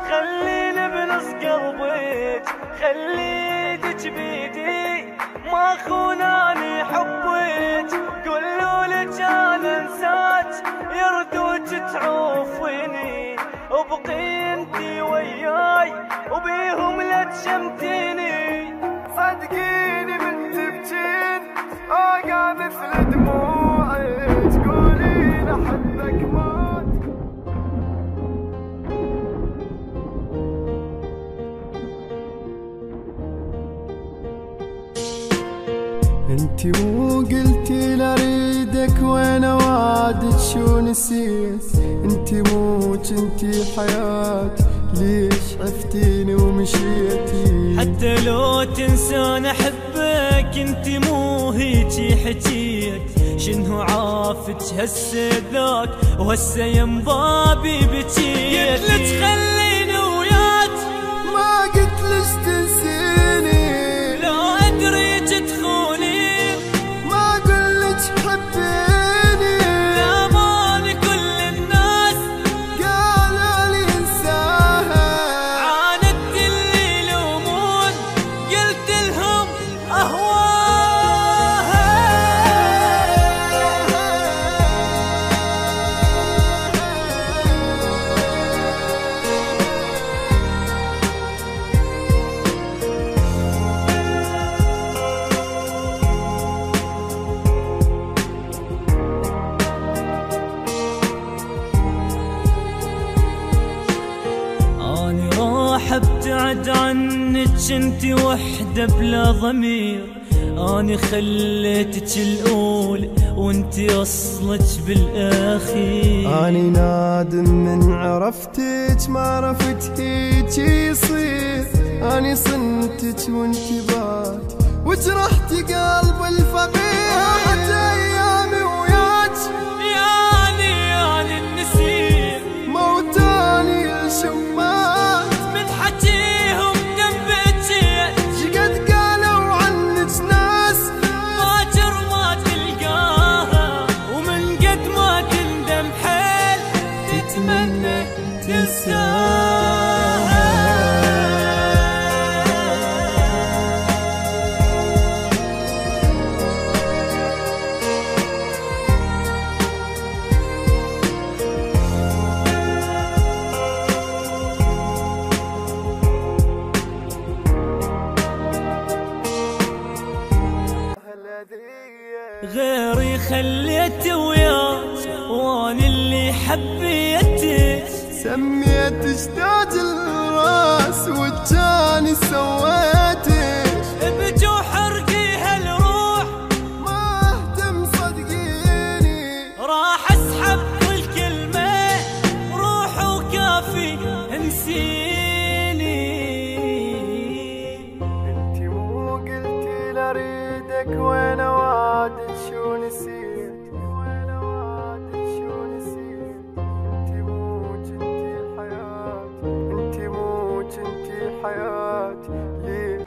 خليني بنص قلبك، خليتك بيدي ما خوناني حبك. قولوا لك انا انساك يردوك تعوفيني، وبقي انتي وياي وبيهم لا تشمتيني. صدقيني من تبكين اوقع مثل دموعك، تقولين احبك موت. انتي مو قلتي لاريدك وانا وعدك شو نسيت؟ انتي مو جنتي حياتي، ليش عفتيني ومشيتي؟ حتى لو تنسان احبك انتي مو هيجي حجيت. شنو عافتك هسه ذاك وهسه يم بابي بجيت؟ قلت خليني وياك ما قلتلش تنسيني، لو ادري تدخوني ما قلت حبيني. لامان كل الناس قالوا لي انساها، عاندت اللي يلومون قلت لهم اهواها. اني راح ابتعد عنك انتي وحده بلا ضمير. اني خليتك الاولى وانتي اصلك بالاخير. اني نادم من عرفتك ما عرفت هيك يصير. اني صنتك وانتي بات وجرحتي قلب الفقير. راحت ايامي وياك يعني النسيم، موتاني الشمات من حكيهم دمبتي. شقد قالوا عنك ناس باكر ما تلقاها، ومن قد ما تندم حيل تتمنى تنساها. غيري خليت وياك واني اللي حبيتك. سميتك تاج الراس والجاني سويتك. بجوح حرقي هالروح ما اهتم صدقيني. راح اسحب كل كلمة روح وكافي انسيني. انتي مو قلتي لاريدك وانا وعدك شو نسيت؟ وانا وعدك شو نسيت؟ انتي مو جنتي حياتي، انتي مو جنتي حياتي، ليه؟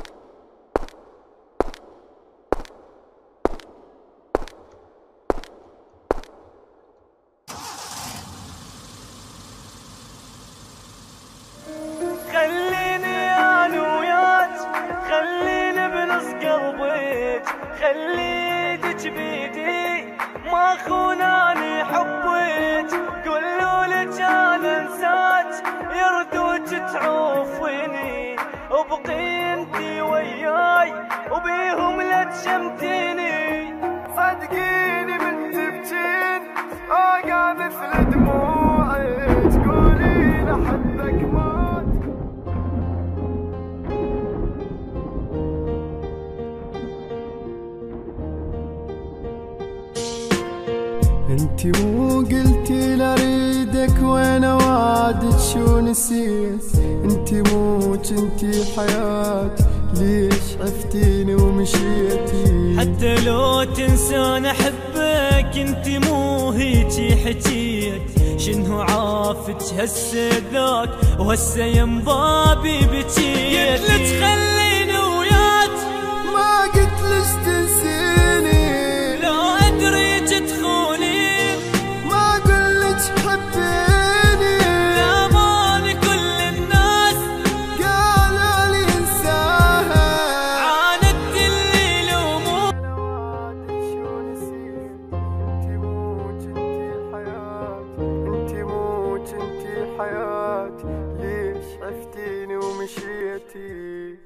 خليني انا وياك، خليني بنص قلبك، خليتك بيدي ما خوناني حبك. قولوا لك انا انساك يردوك تعوفيني، وبقي انتي وياي وبيهم لا تشمتيني. صدقيني من تبكين اوقع مثل دموعك، تقولين احبك موت. انتي مو قلتي لاريدك وانا وعدك شو نسيت؟ انتي مو جنتي حياتي، ليش عفتيني ومشيتي؟ حتى لو تنسان احبك انتي مو هيجي حجيت. شنو عافتك هسه ذاك وهسه يم بابي بجيت؟ قلت خليني وياك ما قلتلش تنسيني، لو ادري تدخوني ما قلت حبيني. لامان كل الناس مشيتي.